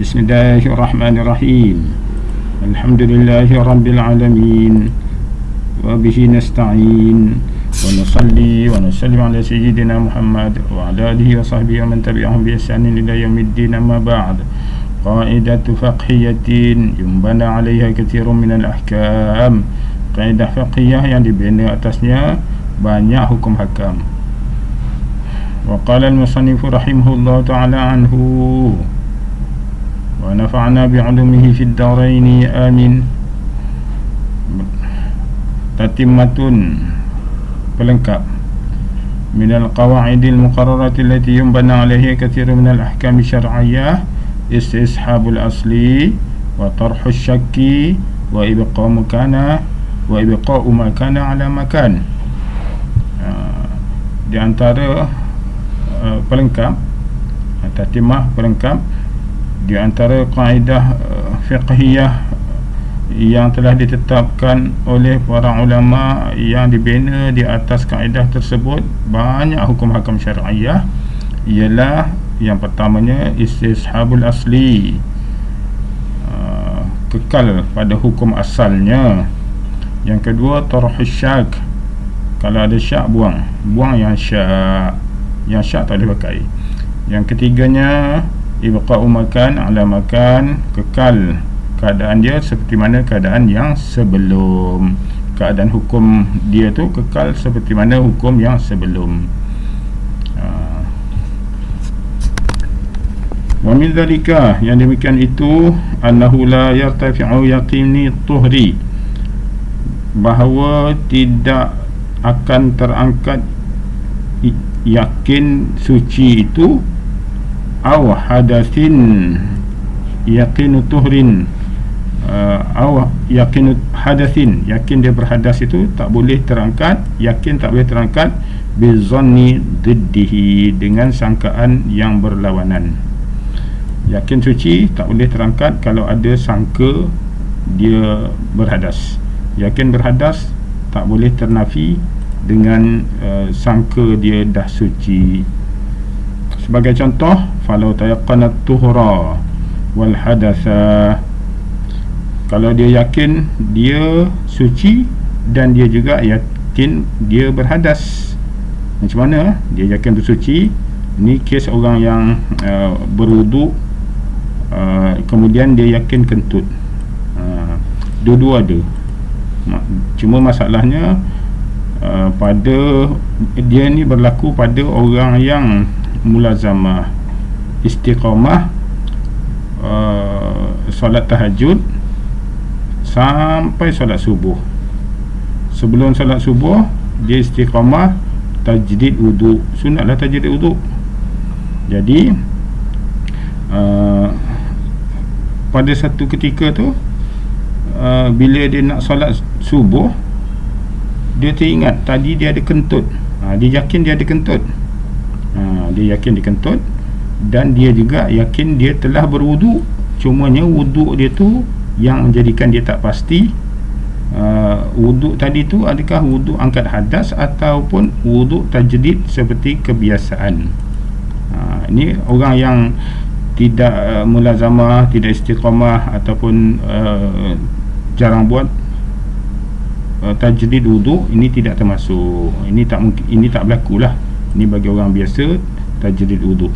Bismillahirrahmanirrahim. Alhamdulillahi rabbil alamin. Wa bihi nasta'in. Wa nusalli wa nusallim ala sayyidina Muhammad wa ala alihi wa sahbihi wa man tabi'ahum bi ihsanin ila yaumiddin, amma ba'd. Qaidatu faqiyatin yumbana 'alaiha katsirun min al-ahkam. Kaidah faqiyah yang dibina atasnya banyak hukum hakam. Wa qala al-musannif rahimahullah ta'ala anhu wa nafa'na bi'ulumihi fid darain, amin. Tatimmatun, pelengkap, minal qawaidil muqarrarati allati yumbana 'alaiha katsirun min al-ahkam syar'iyyah, istishabul asli wa tarhus syakki wa ibqa'u makana ala makan. Di antara pelengkap, tatimah pelengkap, di antara kaedah fiqhiyah yang telah ditetapkan oleh para ulama yang dibina di atas kaedah tersebut banyak hukum hakam syar'iyyah, ialah yang pertamanya istishabul asli, kekal pada hukum asalnya. Yang kedua tarhus syak, kalau ada syak buang yang syak tak boleh pakai. Yang ketiganya ibqa'u makan ala makan, kekal keadaan dia seperti mana keadaan yang sebelum. Keadaan hukum dia tu kekal seperti mana hukum yang sebelum. Wa min dzalika, yang demikian itu, annahu la yartafi'u yaqini tuhri, bahawa tidak akan terangkat yakin suci itu, aw hadatsin yaqinu tuhrin, aw yaqinu hadatsin, yakin dia berhadas itu tak boleh terangkat, yakin tak boleh terangkat, bizanni diddihi, dengan sangkaan yang berlawanan. Yakin suci tak boleh terangkat kalau ada sangka dia berhadas. Yakin berhadas tak boleh ternafi dengan sangka dia dah suci. Sebagai contoh, falau tayaqqanat tuhra wal hadatha, kalau dia yakin dia suci dan dia juga yakin dia berhadas. Macam mana dia yakin tu suci? Ni kes orang yang berwuduk, kemudian dia yakin kentut. Dua-dua ada. Cuma masalahnya pada dia ni berlaku pada orang yang mulazamah, istiqamah, solat tahajud sampai solat subuh. Sebelum solat subuh dia istiqamah tajdid wudu, sunatlah tajdid wudu. Jadi pada satu ketika tu, bila dia nak solat subuh, dia teringat tadi dia ada kentut. Dia yakin dia ada kentut. Dia yakin dia kentut, dan dia juga yakin dia telah berwuduk. Cumanya wuduk dia tu yang menjadikan dia tak pasti. Wuduk tadi tu adakah wuduk angkat hadas ataupun wuduk tajdid seperti kebiasaan. Ini orang yang tidak mulazamah, tidak istiqamah, ataupun jarang buat tajdid wuduk, ini tidak termasuk. Ini tak mungkin, ini tak berlaku lah. Ini bagi orang biasa tajdid wuduk.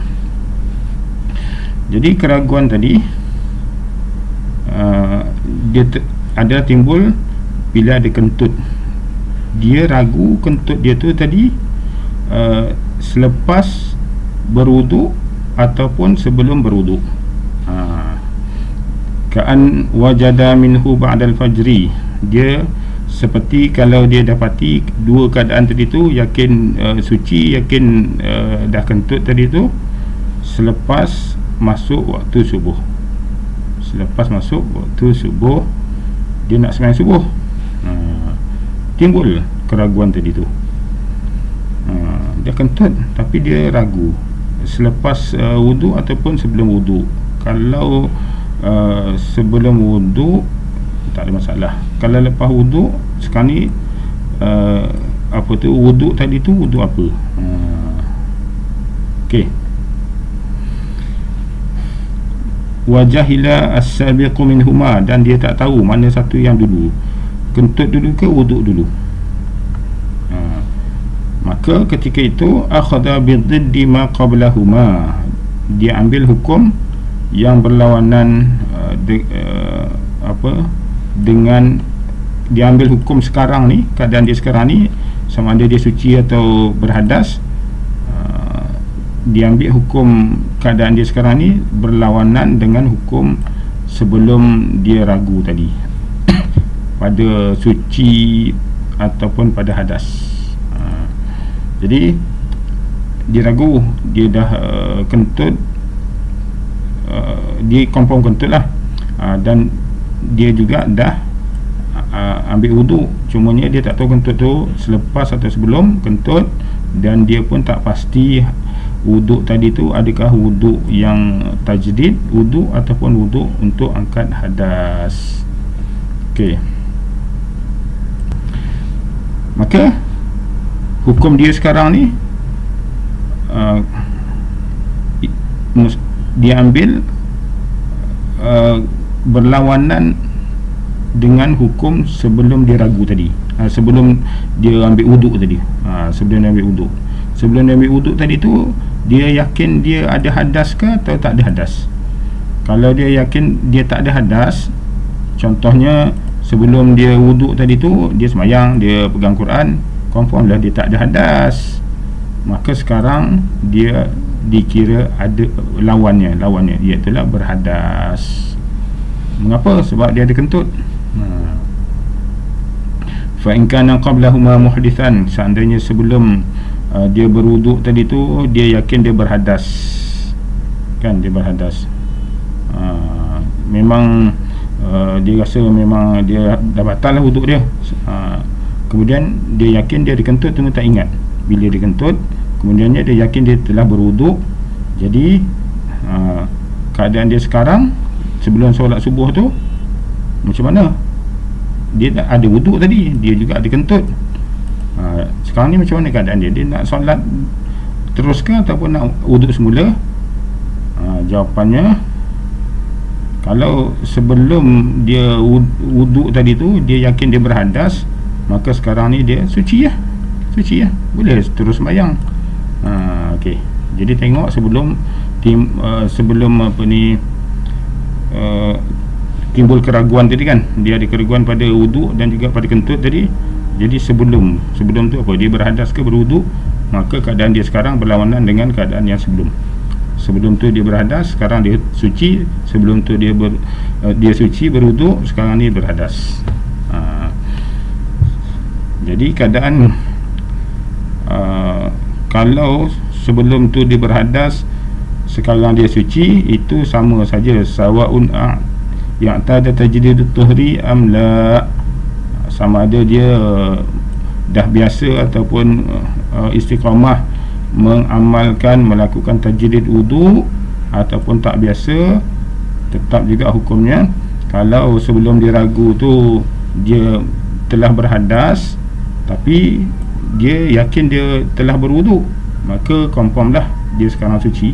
Jadi keraguan tadi dia ada timbul bila ada kentut. Dia ragu kentut dia tu tadi selepas berwuduk ataupun sebelum berwuduk. Ka'an wajada minhu ba'dal fajri, dia seperti kalau dia dapati dua keadaan tadi tu, yakin suci, yakin dah kentut tadi tu selepas masuk waktu subuh. Selepas masuk waktu subuh, dia nak sembahyang subuh, timbul keraguan tadi tu. Dia kentut tapi dia ragu selepas wuduk ataupun sebelum wuduk. Kalau sebelum wuduk tak ada masalah. Kalau lepas wuduk, sekarang ni apa tu wuduk tadi tu wuduk apa? Okey. wa jahila as-sabiqu minhuma, dan dia tak tahu mana satu yang dulu, kentut dulu ke wuduk dulu. Maka ketika itu akhadha bididdi ma qablahuma, dia ambil hukum yang berlawanan dengan dia ambil hukum sekarang ni, keadaan dia sekarang ni, sama ada dia suci atau berhadas. Dia ambil hukum keadaan dia sekarang ni berlawanan dengan hukum sebelum dia ragu tadi pada suci ataupun pada hadas. Jadi dia ragu, dia dah kentut, dia confirm kentut lah, dan dia juga dah ambil wuduk, cumanya dia tak tahu kentut tu selepas atau sebelum kentut, dan dia pun tak pasti wuduk tadi tu adakah wuduk yang tajdid wuduk ataupun wuduk untuk angkat hadas. Okey, maka hukum dia sekarang ni dia ambil berlawanan dengan hukum sebelum dia ragu tadi, sebelum dia ambil wuduk tadi. Sebelum dia ambil wuduk tadi tu, dia yakin dia ada hadas ke atau tak ada hadas. Kalau dia yakin dia tak ada hadas, contohnya sebelum dia wuduk tadi tu dia semayang, dia pegang Quran, confirm lah dia tak ada hadas, maka sekarang dia dikira ada lawannya iaitulah berhadas. Mengapa? Sebab dia ada kentut. Fa in kana qablahuma muhdithan, seandainya sebelum dia berwuduk tadi tu dia yakin dia berhadas, kan, dia berhadas, memang dia rasa memang dia dah batal lah wuduk dia, kemudian dia yakin dia dikentut, cuma tak ingat bila dia kentut, kemudiannya dia yakin dia telah berwuduk. Jadi keadaan dia sekarang sebelum solat subuh tu macam mana? Dia ada wuduk tadi, dia juga ada kentut. Sekarang ni macam mana keadaan dia? Dia nak solat teruskan ataupun nak wuduk semula? Jawapannya, kalau sebelum dia wuduk tadi tu dia yakin dia berhadas, maka sekarang ni dia suci ya, boleh terus sembahyang. Okey, jadi tengok sebelum timbul keraguan tadi kan, dia ada keraguan pada wuduk dan juga pada kentut tadi. Jadi sebelum tu apa, dia berhadas ke berwuduk, maka keadaan dia sekarang berlawanan dengan keadaan yang sebelum tu dia berhadas, sekarang dia suci. Sebelum tu dia suci berwuduk, sekarang ni berhadas. Jadi keadaan kalau sebelum tu dia berhadas, sekarang dia suci, itu sama saja, sawaun ya'tada tajdidut tuhri am la, sama ada dia dah biasa ataupun istiqamah melakukan tajdid wudu ataupun tak biasa, tetap juga hukumnya. Kalau sebelum dia ragu tu dia telah berhadas tapi dia yakin dia telah berwudu, maka confirm dah dia sekarang suci.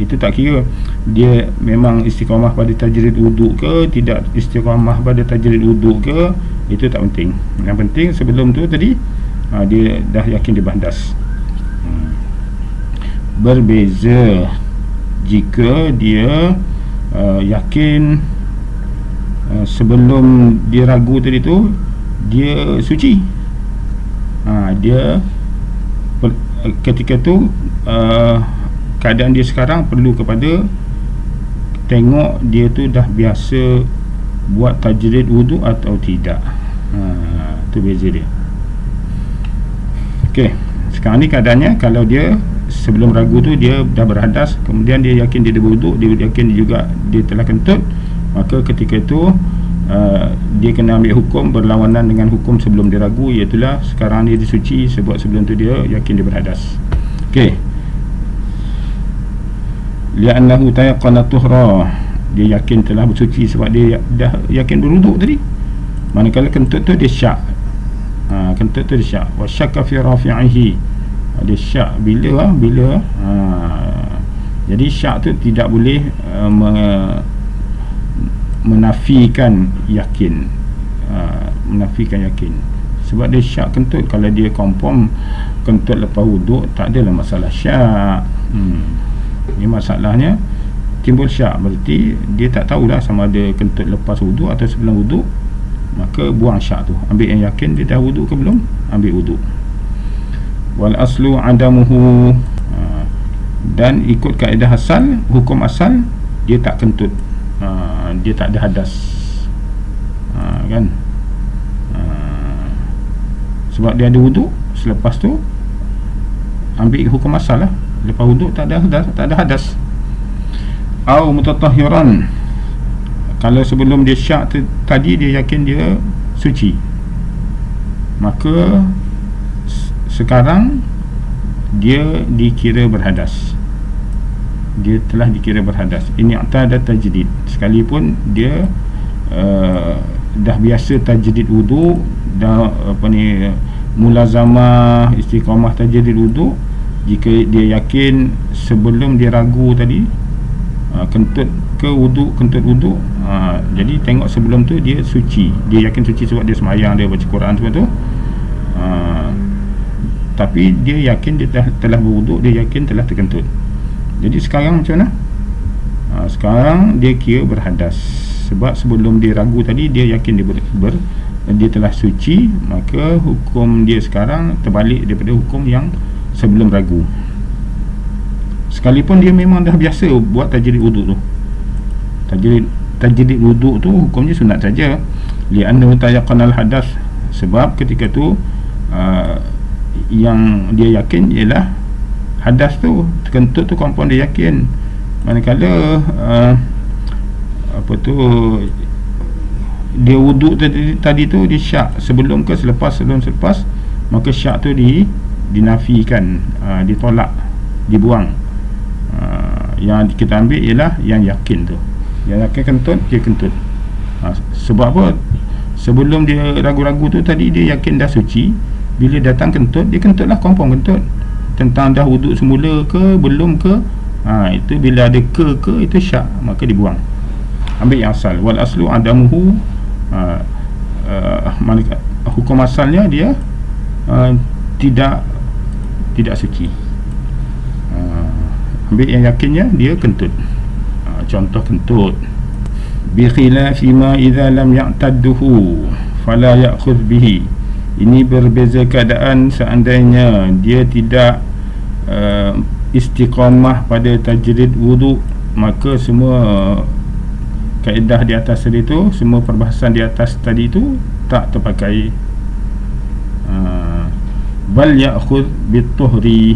Itu tak kira dia memang istiqamah pada tajdid wudu ke tidak istiqamah pada tajdid wudu ke, itu tak penting. Yang penting sebelum tu tadi dia dah yakin dia berhadas. Berbeza jika dia yakin sebelum dia ragu tadi tu dia suci, dia ketika tu keadaan dia sekarang perlu kepada tengok dia tu dah biasa buat tajdid wudu atau tidak. Tu beza dia. Okey, sekarang ni keadaannya kalau dia sebelum ragu tu dia dah berhadas, kemudian dia yakin dia dah berwuduk, dia yakin juga dia telah kentut, maka ketika itu dia kena ambil hukum berlawanan dengan hukum sebelum dia ragu, iaitulah sekarang dia disuci sebab sebelum tu dia yakin dia berhadas. Okey, li'annahu tayaqqana tuhra, dia yakin telah bersuci sebab dia dah yakin berwuduk tadi. Manakala kentut tu dia syak, kentut tu dia syak, wa syakka fi rafi'ihi, dia syak bila Jadi syak tu tidak boleh menafikan yakin, menafikan yakin. Sebab dia syak kentut. Kalau dia confirm kentut lepas wuduk, tak adalah masalah syak. Ini masalahnya timbul syak, berarti dia tak tahulah sama ada kentut lepas wuduk atau sebelum wuduk. Maka buang syak tu, ambil yang yakin dia dah wuduk ke belum, ambil wuduk. Wal aslu adamuhu, dan ikut kaedah asal, hukum asal, dia tak kentut, dia tak ada hadas, kan? Sebab dia ada wuduk, selepas tu ambil hukum asal lah. Lepas wuduk tak ada hadas. Au mutatahhiran, kalau sebelum dia syak tadi dia yakin dia suci, maka sekarang dia dikira berhadas, dia telah dikira berhadas. Ini i'tada tajdid, sekalipun dia dah biasa tajdid wuduk, dah mulazamah istiqamah tajdid wuduk, jika dia yakin sebelum dia ragu tadi kentut ke wuduk, kentut wuduk, jadi tengok sebelum tu dia suci, dia yakin suci sebab dia semayang, dia baca Quran semua tu, tapi dia yakin dia telah berwuduk, dia yakin telah terkentut. Jadi sekarang macam mana? Sekarang dia kira berhadas, sebab sebelum dia ragu tadi dia yakin dia telah suci, maka hukum dia sekarang terbalik daripada hukum yang sebelum ragu. Sekalipun dia memang dah biasa buat tajdid wuduk tu, tajdid wuduk tu hukumnya sunat saja, li'annahu tayaqanal hadas, sebab ketika tu yang dia yakin ialah hadas tu, kentut tu confirm dia yakin. Manakala dia wuduk tadi tu dia syak sebelum ke selepas, maka syak tu dinafikan, ditolak, dibuang. Yang kita ambil ialah yang yakin tu, yang yakin kentut, dia kentut. Sebab apa? Sebelum dia ragu-ragu tu tadi dia yakin dah suci, bila datang kentut, dia kentut lah, confirm kentut. Tentang dah wuduk semula ke belum ke, itu bila ada ke itu syak, maka dibuang, ambil yang asal. Wal aslu adamuhu, hukum asalnya dia tidak suci. Ambil yang yakinnya dia kentut. Contoh kentut, bi khilafi ma idza lam ya'tadduhu fala ya'khudh bihi. Ini berbeza keadaan seandainya dia tidak istiqamah pada tajdid wuduk, maka semua kaedah di atas tadi tu, semua perbahasan di atas tadi tu tak terpakai. Bal ya'khudh bit-tuhri,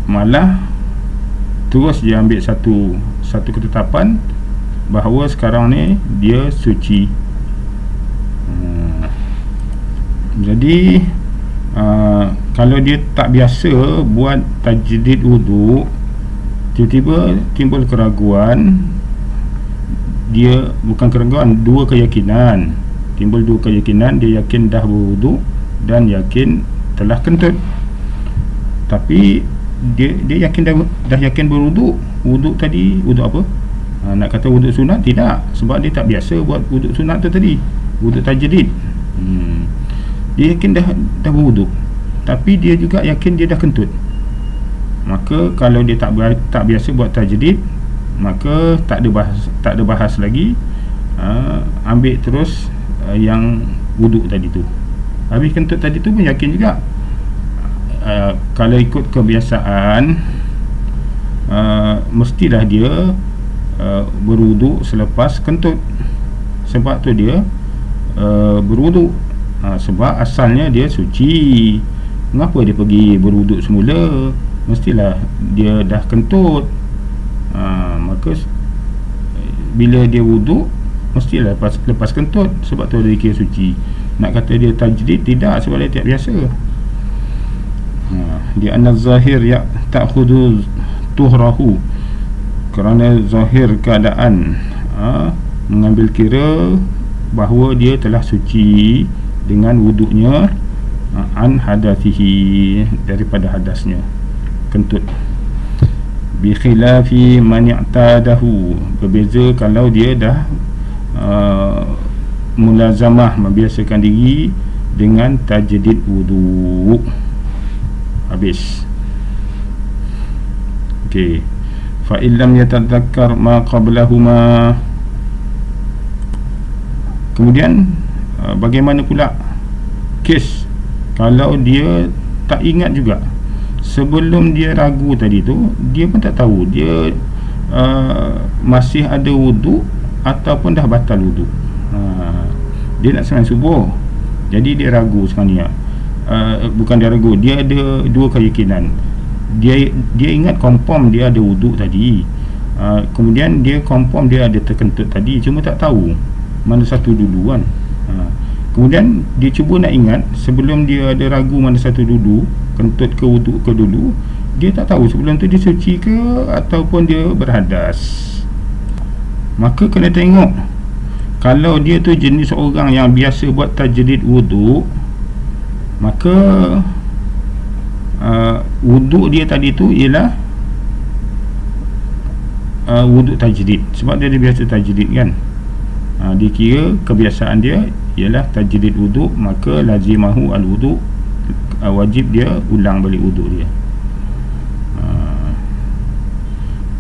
malah terus dia ambil satu ketetapan bahawa sekarang ni dia suci. Jadi kalau dia tak biasa buat tajdid wuduk, tiba-tiba timbul keraguan, dia bukan keraguan, dua keyakinan, timbul dua keyakinan, dia yakin dah berwuduk dan yakin telah kentut. Tapi dia yakin dah yakin berwuduk. Wuduk tadi wuduk apa? Nak kata wuduk sunat? Tidak, sebab dia tak biasa buat wuduk sunat tu tadi, wuduk tajdid. Dia yakin dah berwuduk, tapi dia juga yakin dia dah kentut. Maka kalau dia tak biasa buat tajdid, maka tak ada bahas lagi, ambil terus yang wuduk tadi tu. Habis kentut tadi tu pun yakin juga. Kalau ikut kebiasaan, mestilah dia berwuduk selepas kentut. Sebab tu dia berwuduk, sebab asalnya dia suci. Mengapa dia pergi berwuduk semula? Mestilah dia dah kentut. Maka bila dia wuduk, mestilah lepas kentut, sebab tu dia kira suci. Nak kata dia tajdid, tidak, sebab dia tak biasa. Dia anna zahir ya ta'khudhu tuhrahu, kerana zahir keadaan mengambil kira bahawa dia telah suci dengan wuduknya, an hadathihi, daripada hadasnya, kentut. bi khilafi man i'tadahu, berbeza kalau dia dah mulazamah, membiasakan diri dengan tajdid wudu. Habis. Okey, fa illam yatadhakkar ma qablahuma. Kemudian bagaimana pula kes kalau dia tak ingat juga sebelum dia ragu tadi tu, dia pun tak tahu dia masih ada wudu ataupun dah batal wudu. Dia nak sembahyang subuh, jadi dia ragu sekarang ni. Bukan dia ragu, dia ada dua keyakinan. Dia ingat confirm dia ada wudu tadi, kemudian dia confirm dia ada terkentut tadi, cuma tak tahu mana satu dulu kan. Kemudian dia cuba nak ingat sebelum dia ada ragu mana satu dulu, kentut ke wudu ke dulu, dia tak tahu sebelum tu dia suci ke ataupun dia berhadas. Maka kena tengok, kalau dia tu jenis orang yang biasa buat tajdid wudu, maka wudu dia tadi tu ialah wudu tajdid, sebab dia biasa tajdid kan. Dia kira kebiasaan dia ialah tajdid wudu, maka lazimahu al-wudu, wajib dia ulang balik wudu dia.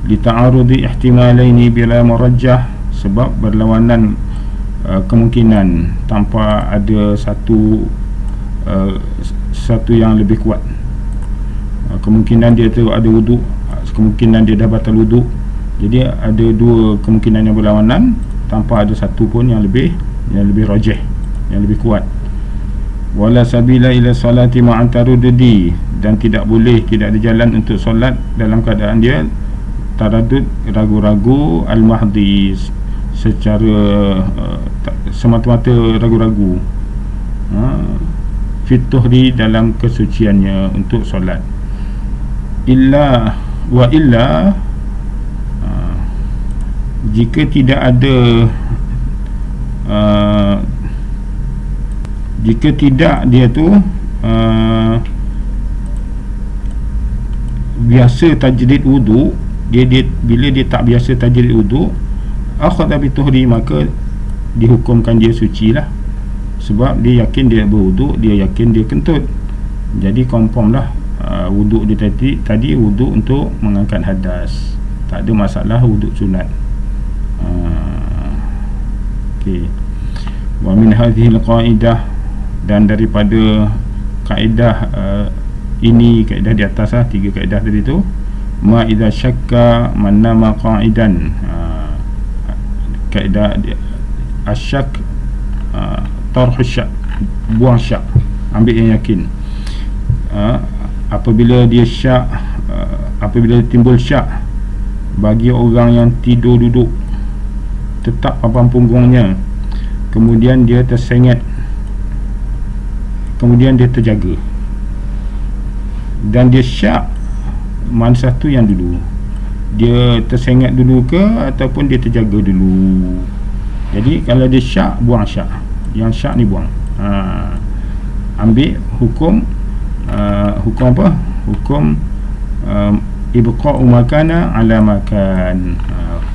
Li ta'arudi ihtimalaini bila marajjah, sebab berlawanan kemungkinan tanpa ada satu yang lebih kuat. Kemungkinan dia tu ada wudu, kemungkinan dia dah batal wudu. Jadi ada dua kemungkinan yang berlawanan tanpa ada satu pun yang lebih rajih, yang lebih kuat. Wala sabila ila salati ma'an taruddudi, dan tidak boleh, tidak ada jalan untuk solat dalam keadaan dia taraddud, ragu-ragu, al-mahdi, secara semata-mata ragu-ragu, fituhri, dalam kesuciannya untuk solat. Illa wa illa, jika tidak ada jika tidak dia tu biasa tajdid wudu, dia bila dia tak biasa tajdid wudu, akhadha bi tuhri, maka dihukumkan dia suci lah, sebab dia yakin dia berwudu, dia yakin dia kentut. Jadi confirm lah wudu dia tadi wudu untuk mengangkat hadas, tak ada masalah wudu sunat. Okey. Wa min hadhihi al-qaidah, dan daripada kaedah ini, kaedah di atas lah, tiga kaedah tadi tu, ma idza syakka man nama qa'idan, kaedah asyak, tarhu syak, buang syak, ambil yang yakin. Apabila dia syak, apabila timbul syak bagi orang yang tidur duduk tetap papan punggungnya, kemudian dia tersengat, kemudian dia terjaga, dan dia syak, mana satu yang dulu, dia tersengat dulu ke ataupun dia terjaga dulu. Jadi kalau dia syak, buang syak, yang syak ni buang. Ambil hukum hukum apa? Hukum ibqa'u makana ala makan,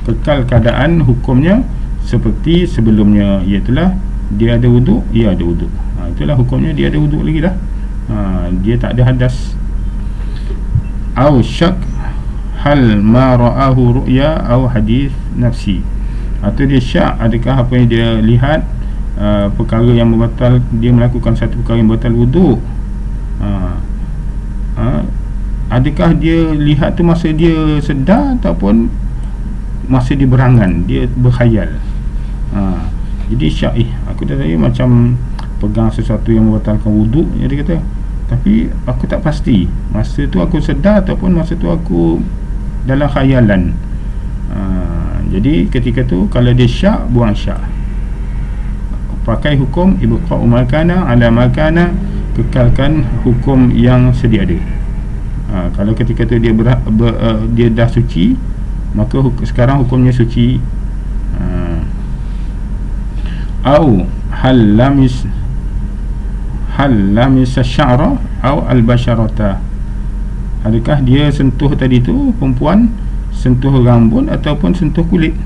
kekal keadaan hukumnya seperti sebelumnya, iaitulah dia ada wudu, ia ada wudu. Itulah hukumnya, dia ada wudu lagi dah, dia tak ada hadas. Au syak hal ma ra'ahu ru'ya au hadis nafsi, atau dia syak, adakah apa yang dia lihat perkara yang membatal, dia melakukan satu perkara yang membatal wudu, adakah dia lihat tu masa dia sedar ataupun masa dia berangan, dia berkhayal. Jadi syak, aku dah tadi macam pegang sesuatu yang membatalkan wudu, dia kata, tapi aku tak pasti masa tu aku sedar ataupun masa tu aku dalam khayalan. Jadi ketika tu kalau dia syak, buang syak, pakai hukum ibqa'u makana ala makana, kekalkan hukum yang sedia ada. Kalau ketika tu dia dia dah suci, maka sekarang hukumnya suci. Au hal lamis sya'ra au al-basharata, adakah dia sentuh tadi tu, perempuan sentuh rambut ataupun sentuh kulit.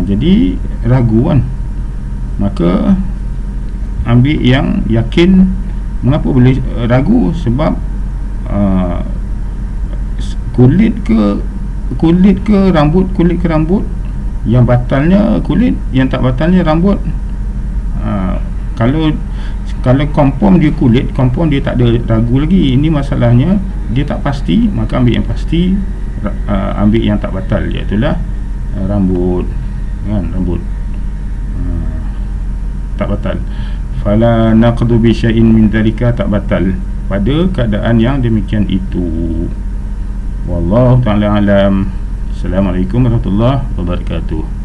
Jadi ragu kan. Maka ambil yang yakin. Mengapa boleh ragu? Sebab kulit ke rambut, kulit ke rambut, yang batalnya kulit, yang tak batalnya rambut. Kalau confirm dia kulit, confirm dia tak ada ragu lagi. Ini masalahnya dia tak pasti, maka ambil yang pasti, ambil yang tak batal, iaitu rambut kan, rambut tak batal. Fala naqdu bi syai'in min dzalika, tak batal pada keadaan yang demikian itu. Wallahu ta'ala alam. Assalamualaikum warahmatullahi wabarakatuh.